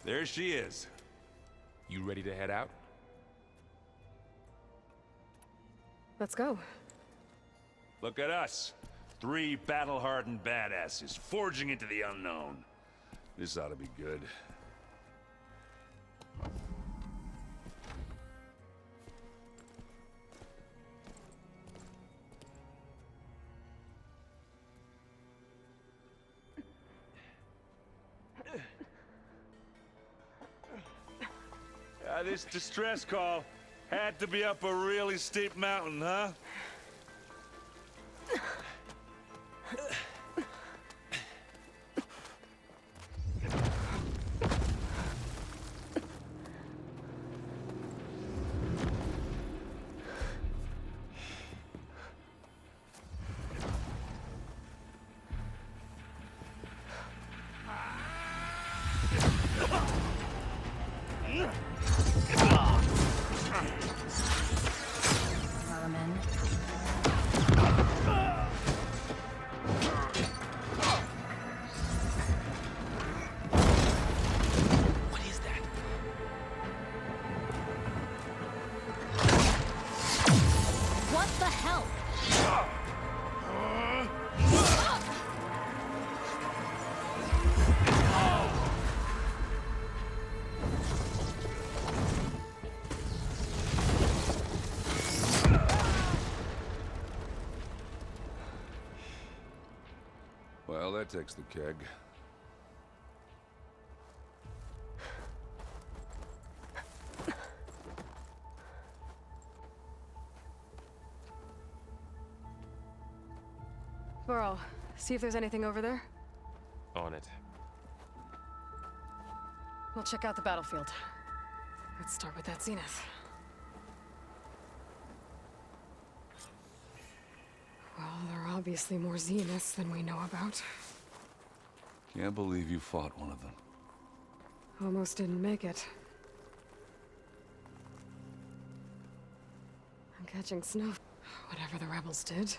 There she is. You ready to head out? Let's go. Look at us. 3 battle-hardened badasses forging into the unknown. This ought to be good. This distress call had to be up a really steep mountain, huh? Well, that takes the keg. Burl, see if there's anything over there. On it. We'll check out the battlefield. Let's start with that zenith. Well, there are obviously more zeniths than we know about. Can't believe you fought one of them. Almost didn't make it. I'm catching snow. Whatever the rebels did,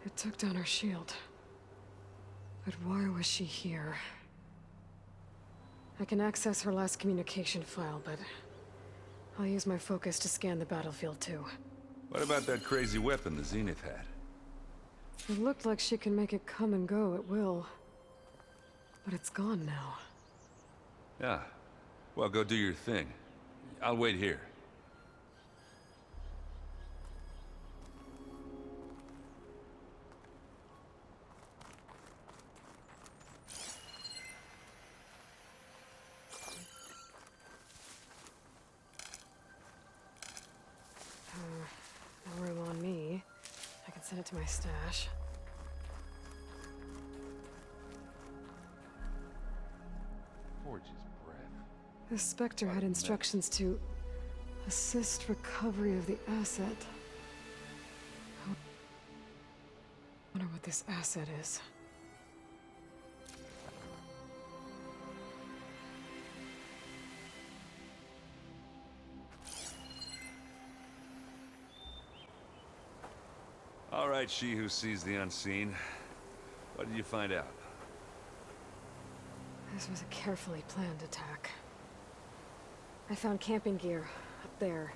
it took down her shield. But why was she here? I can access her last communication file, but I'll use my focus to scan the battlefield too. What about that crazy weapon the Zenith had? It looked like she can make it come and go at will. But it's gone now. Yeah. Well, go do your thing. I'll wait here. No room on me. I can send it to my stash. Forge's breath. The Spectre had instructions to assist recovery of the asset. I wonder what this asset is. All right, she who sees the unseen. What did you find out? This was a carefully planned attack. I found camping gear up there.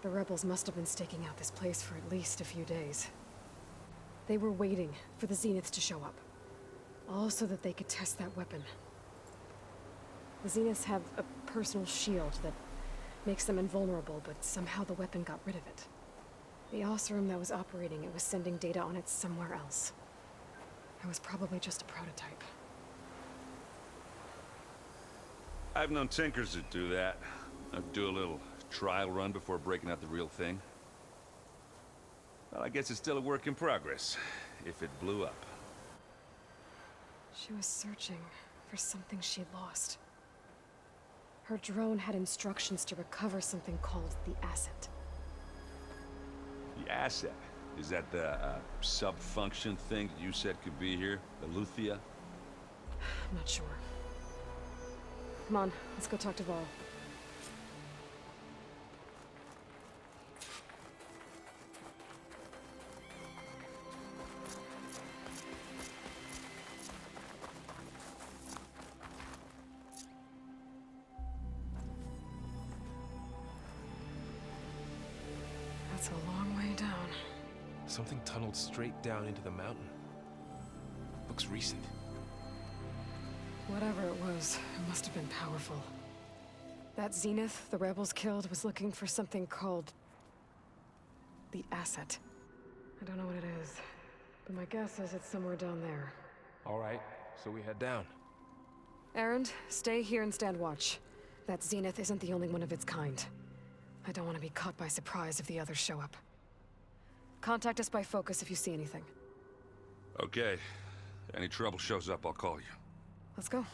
The rebels must have been staking out this place for at least a few days. They were waiting for the Zeniths to show up. All so that they could test that weapon. The Zeniths have a personal shield that makes them invulnerable, but somehow the weapon got rid of it. The Oseram that was operating it was sending data on it somewhere else. It was probably just a prototype. I've known tinkers that do that. I'd do a little trial run before breaking out the real thing. Well, I guess it's still a work in progress, if it blew up. She was searching for something she lost. Her drone had instructions to recover something called the asset. The asset? Is that the sub-function thing that you said could be here? The Luthia? I'm not sure. Come on, let's go talk to Varl. It's a long way down. Something tunneled straight down into the mountain. Looks recent. Whatever it was, it must have been powerful. That Zenith the rebels killed was looking for something called the asset. I don't know what it is, but my guess is it's somewhere down there. All right, so we head down. Erend, stay here and stand watch. That Zenith isn't the only one of its kind. I don't want to be caught by surprise if the others show up. Contact us by focus if you see anything. Okay. Any trouble shows up, I'll call you. Let's go.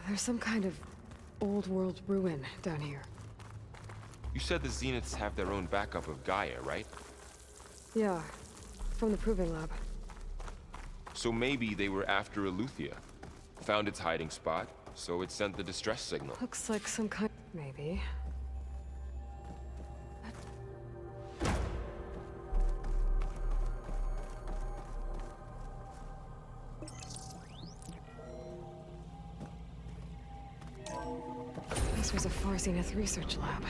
There's some kind of old world ruin down here. You said the Zeniths have their own backup of Gaia, right? Yeah, from the proving lab. So maybe they were after Eleuthia. Found its hiding spot, so it sent the distress signal. Looks like some kind... maybe. This was a Far Zenith research lab.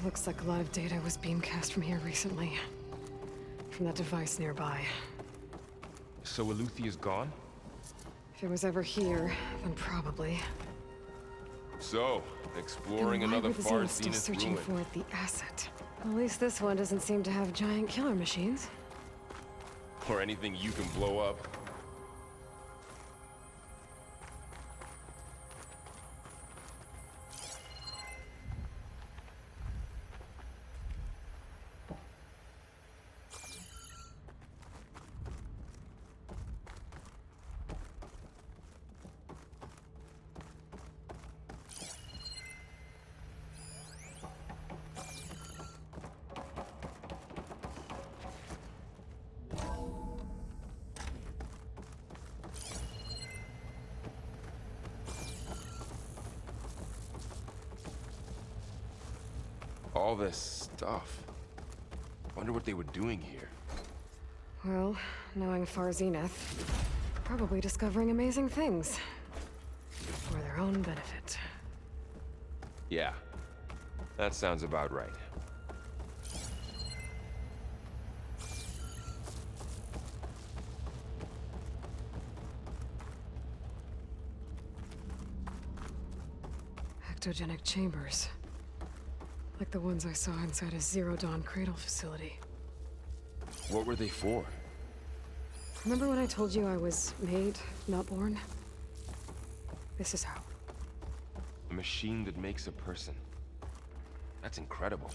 Looks like a lot of data was beamcast from here recently. From that device nearby. So Eleuthia's gone? If it was ever here, then probably. So, exploring Then why another were the Far Zeniths still Zenith searching ruin. for the asset? At least this one doesn't seem to have giant killer machines. Or anything you can blow up. All this stuff. Wonder what they were doing here. Well, knowing Far Zenith, probably discovering amazing things. For their own benefit. Yeah, that sounds about right. Ectogenic chambers. Like the ones I saw inside a Zero Dawn Cradle facility. What were they for? Remember when I told you I was made, not born? This is how. A machine that makes a person. That's incredible.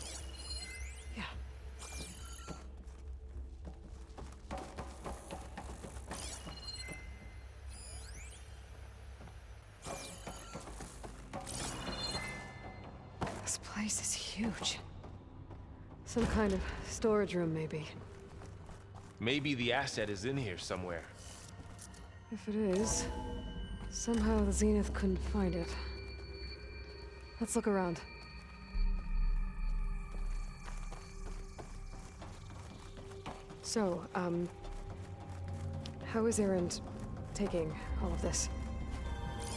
Yeah. This place is huge. Some kind of storage room, maybe. Maybe the asset is in here somewhere. If it is, somehow the Zenith couldn't find it. Let's look around. So, how is Erend taking all of this?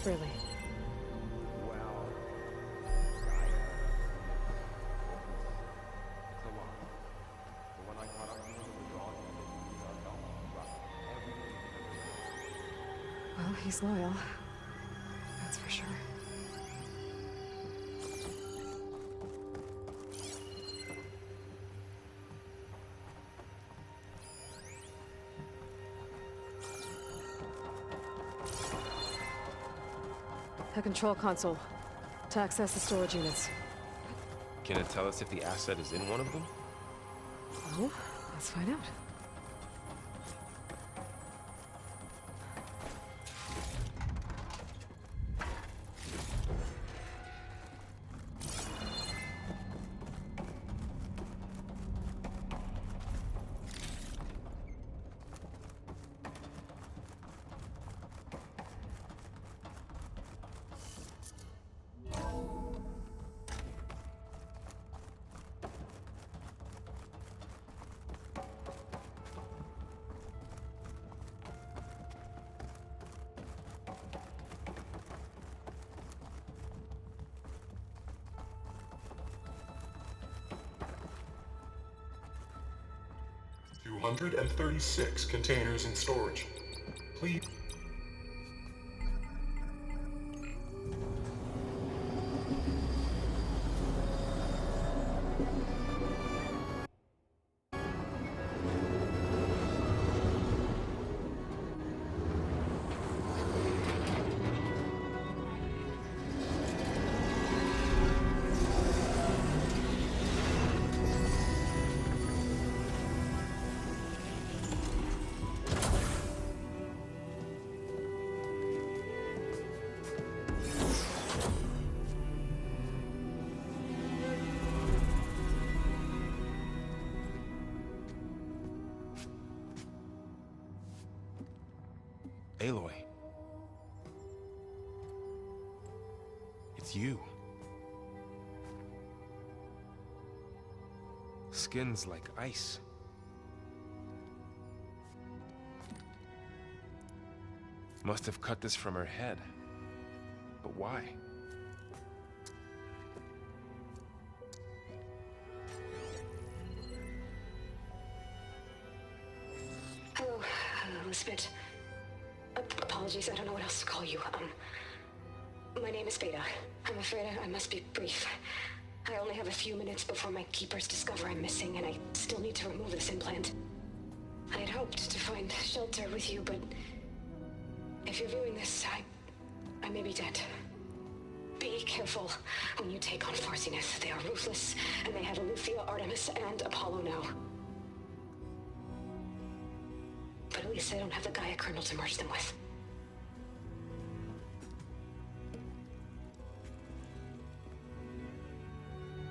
Really? Well, it's a lot. But when I caught up to them, the dog and they used our help to rock everything. Well, he's loyal. That's for sure. A control console. To access the storage units. Can it tell us if the asset is in one of them? Well, let's find out. 236 containers in storage. Please. Aloy. It's you. Skin's like ice. Must have cut this from her head. But why? Hello, Elizabeth. Apologies, I don't know what else to call you. My name is Beta. I'm afraid I must be brief. I only have a few minutes before my keepers discover I'm missing, and I still need to remove this implant. I had hoped to find shelter with you, but if you're viewing this, I may be dead. Be careful when you take on Farsiness. They are ruthless, and they have Eleuthia, Artemis, and Apollo now. But at least I don't have the Gaia kernel to merge them with.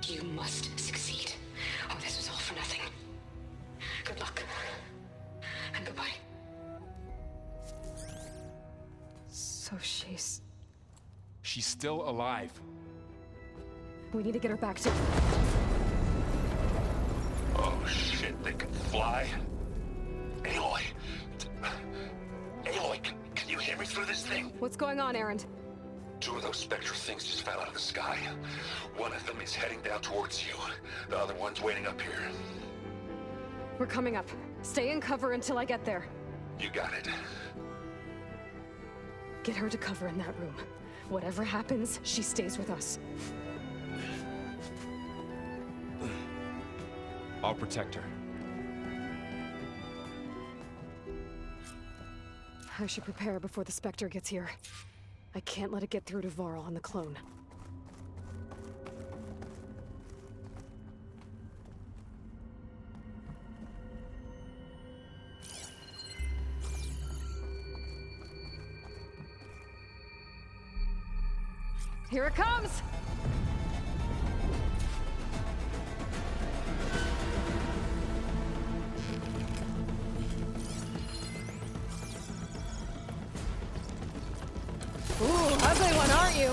You must succeed, or this was all for nothing. Good luck. And goodbye. So she's still alive. We need to get her back to... Oh shit, they can fly? Aloy! Aloy, can you hear me through this thing? What's going on, Erend? Two of those spectral things just fell out of the sky. One of them is heading down towards you. The other one's waiting up here. We're coming up. Stay in cover until I get there. You got it. Get her to cover in that room. Whatever happens, she stays with us. I'll protect her. I should prepare before the Spectre gets here. I can't let it get through to Varl on the clone. Here it comes! Ooh, ugly one, aren't you?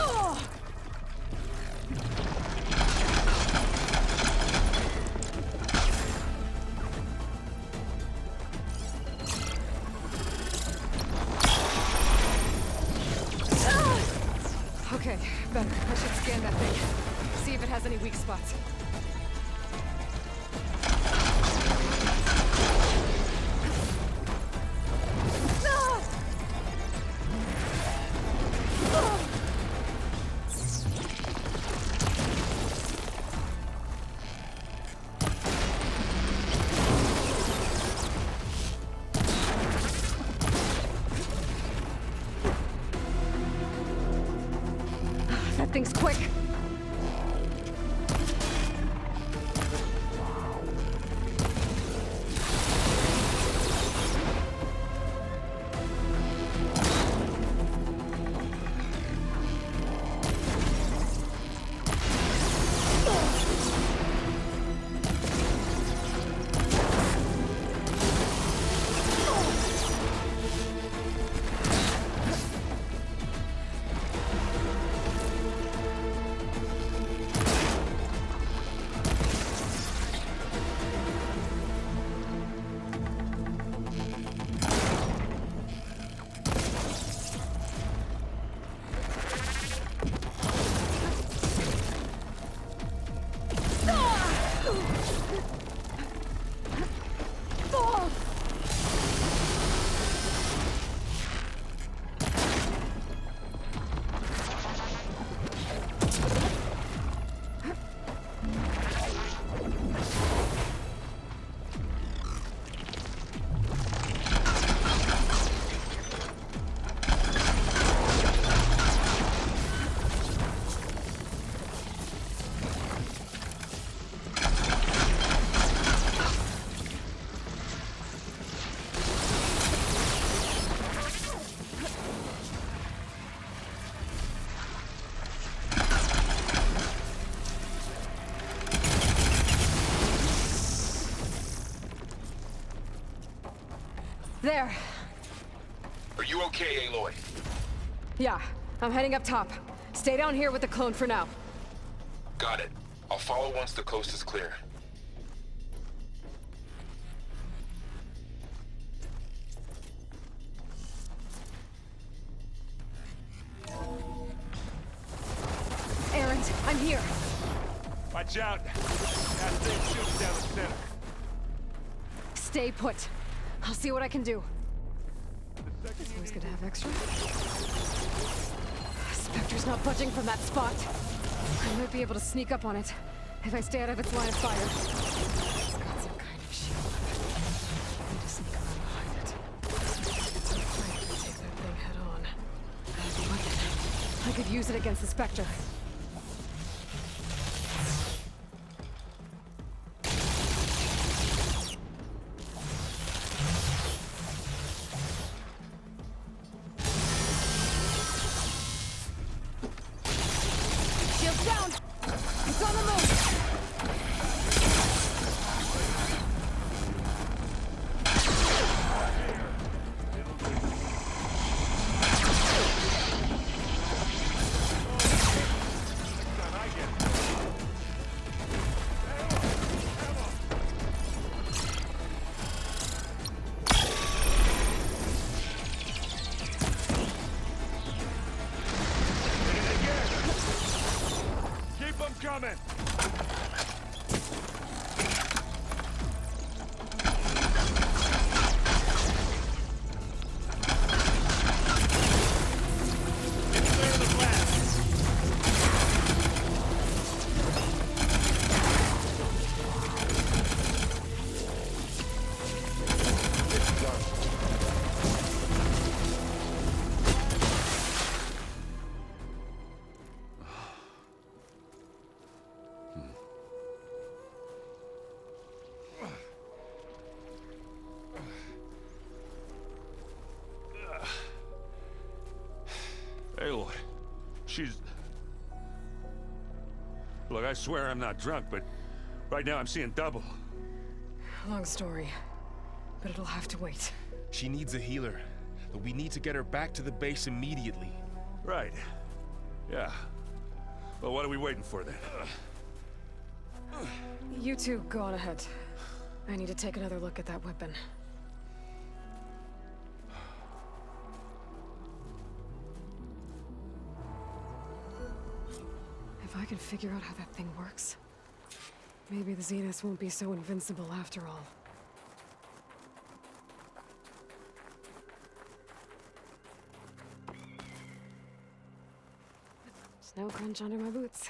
Oh! Okay, better. I should scan that thing. See if it has any weak spots. That thing's quick. There. Are you okay, Aloy? Yeah, I'm heading up top. Stay down here with the clone for now. Got it. I'll follow once the coast is clear. Errant, I'm here. Watch out! That thing shoots down the center. Stay put. I'll see what I can do. It's always good to have extra. Spectre's not budging from that spot. I might be able to sneak up on it if I stay out of its line of fire. It's got some kind of shield. I need to sneak around behind it. It's afraid to take that thing head on. I have a weapon. I could use it against the Spectre. Shield's down! It's on the move! Keep them coming! Clear the blast! Aloy, she's... Look, I swear I'm not drunk, but right now I'm seeing double. Long story, but it'll have to wait. She needs a healer, but we need to get her back to the base immediately. Right. Yeah. Well, what are we waiting for then? You two go on ahead. I need to take another look at that weapon. If I can figure out how that thing works, maybe the Zeniths won't be so invincible after all. Snow crunch under my boots.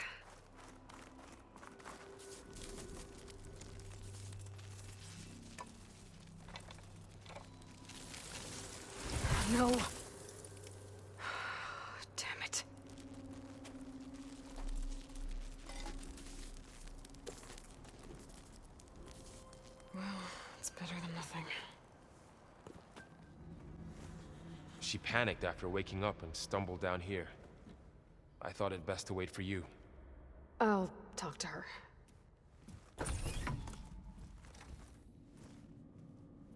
No. Damn it. Well, it's better than nothing. She panicked after waking up and stumbled down here. I thought it best to wait for you. I'll talk to her.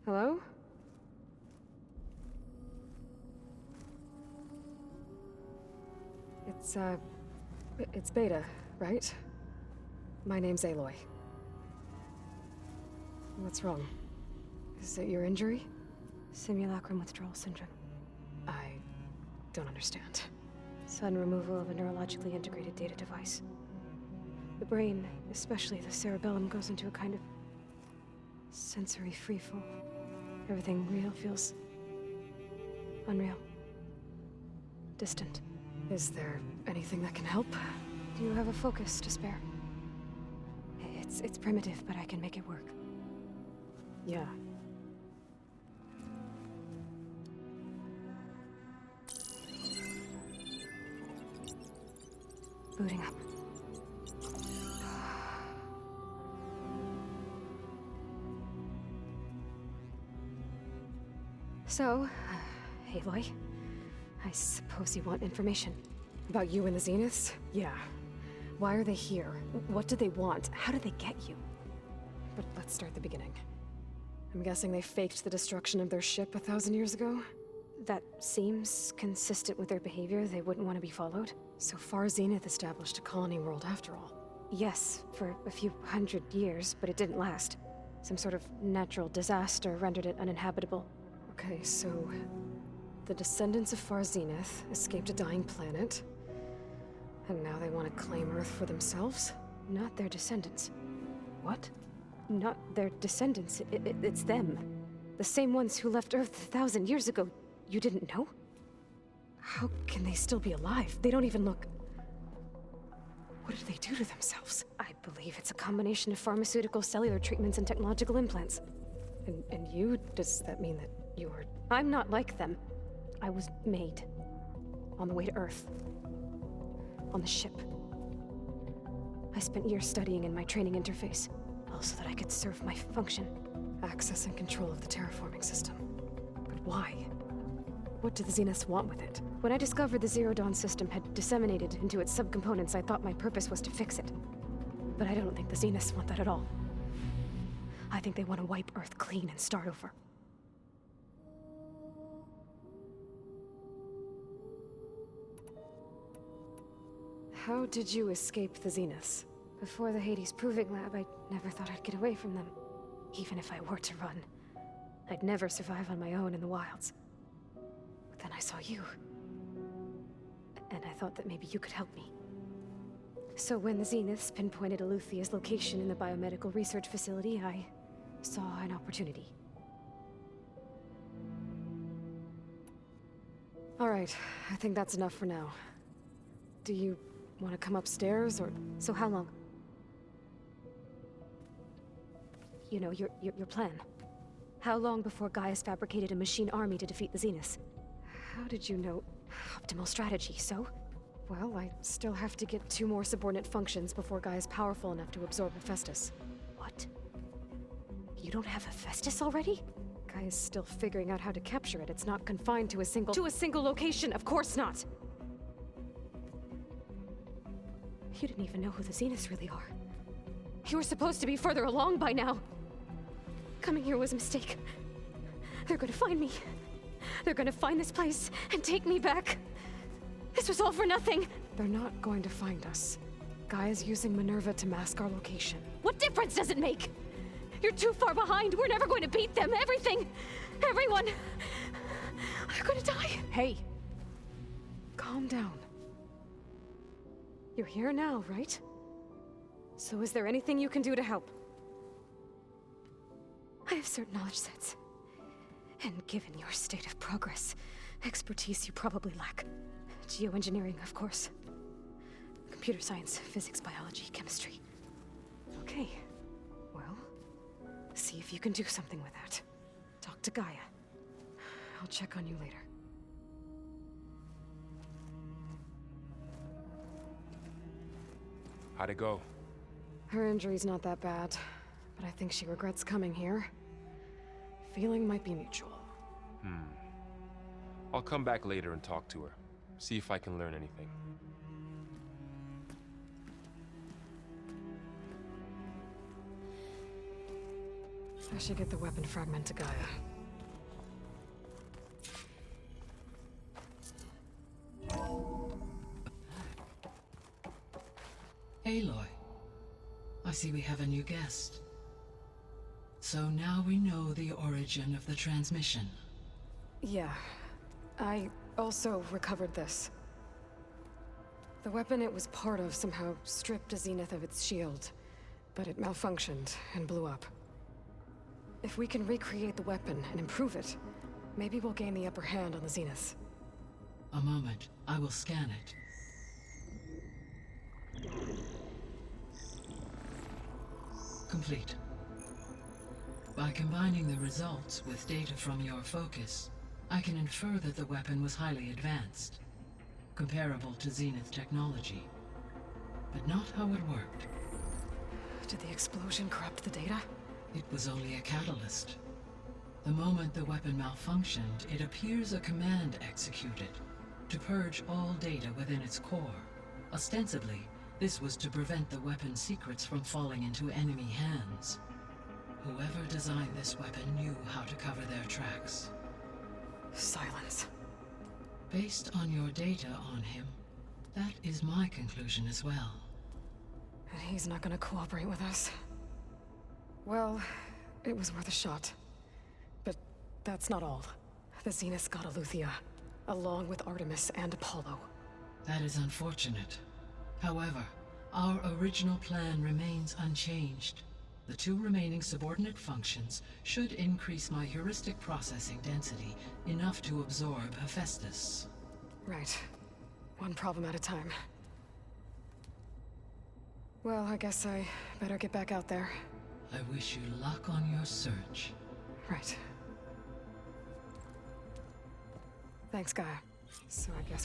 Hello? It's Beta, right? My name's Aloy. What's wrong? Is it your injury? Simulacrum withdrawal syndrome. I don't understand. Sudden removal of a neurologically integrated data device. The brain, especially the cerebellum, goes into a kind of sensory freefall. Everything real feels unreal. Distant. Is there anything that can help? Do you have a focus to spare? It's primitive, but I can make it work. Yeah. Booting up. So, Aloy, I suppose you want information. About you and the Zeniths? Yeah. Why are they here? What do they want? How did they get you? But let's start at the beginning. I'm guessing they faked the destruction of their ship 1,000 years ago? That seems consistent with their behavior. They wouldn't want to be followed. So far, Zenith established a colony world after all. Yes, for a few hundred years, but it didn't last. Some sort of natural disaster rendered it uninhabitable. Okay, so the descendants of Far Zenith escaped a dying planet, and now they want to claim Earth for themselves? Not their descendants. What? Not their descendants. It's them. The same ones who left Earth 1,000 years ago. You didn't know? How can they still be alive? They don't even look... What did they do to themselves? I believe it's a combination of pharmaceutical, cellular treatments, and technological implants. And you? Does that mean that you are... I'm not like them. I was made. On the way to Earth. On the ship. I spent years studying in my training interface, all so that I could serve my function. Access and control of the terraforming system. But why? What do the Zeniths want with it? When I discovered the Zero Dawn system had disseminated into its subcomponents, I thought my purpose was to fix it. But I don't think the Zeniths want that at all. I think they want to wipe Earth clean and start over. How did you escape the Zeniths? Before the Hades Proving Lab, I never thought I'd get away from them. Even if I were to run, I'd never survive on my own in the wilds. But then I saw you. And I thought that maybe you could help me. So when the Zeniths pinpointed Eluthia's location in the biomedical research facility, I saw an opportunity. All right, I think that's enough for now. Do you want to come upstairs, or... So how long? You know, your plan. How long before Gaius fabricated a machine army to defeat the Zeniths? How did you know? Optimal strategy, so? Well, I still have to get 2 more subordinate functions before Gaia is powerful enough to absorb Hephaestus. What? You don't have Hephaestus already? Gaia is still figuring out how to capture it. It's not confined to a single... To a single location! Of course not! You didn't even know who the Zeniths really are. You were supposed to be further along by now. Coming here was a mistake. They're gonna find me. They're gonna find this place and take me back. This was all for nothing. They're not going to find us. Gaia's using Minerva to mask our location. What difference does it make? You're too far behind. We're never going to beat them. Everything. Everyone. They're gonna die. Hey. Calm down. You're here now, right? So is there anything you can do to help? I have certain knowledge sets. And given your state of progress, expertise you probably lack. Geoengineering, of course. Computer science, physics, biology, chemistry. Okay. Well, see if you can do something with that. Talk to Gaia. I'll check on you later. How'd it go? Her injury's not that bad, but I think she regrets coming here. Feeling might be mutual. I'll come back later and talk to her. See if I can learn anything. I should get the weapon fragment to Gaia. Aloy, I see we have a new guest. So now we know the origin of the transmission. Yeah. I also recovered this. The weapon it was part of somehow stripped a Zenith of its shield, but it malfunctioned and blew up. If we can recreate the weapon and improve it, maybe we'll gain the upper hand on the Zeniths. A moment, I will scan it. Complete. By combining the results with data from your focus, I can infer that the weapon was highly advanced, comparable to Zenith technology, but not how it worked. Did the explosion corrupt the data? It was only a catalyst. The moment the weapon malfunctioned, it appears a command executed to purge all data within its core. Ostensibly, this was to prevent the weapon's secrets from falling into enemy hands. Whoever designed this weapon knew how to cover their tracks. Silence. Based on your data on him, that is my conclusion as well. And he's not gonna cooperate with us. Well, it was worth a shot. But that's not all. The Zenith's got Eleuthia, along with Artemis and Apollo. That is unfortunate. However, our original plan remains unchanged. The 2 remaining subordinate functions should increase my heuristic processing density enough to absorb Hephaestus. Right. One problem at a time. Well, I guess I better get back out there. I wish you luck on your search. Right. Thanks, Gaia. So I guess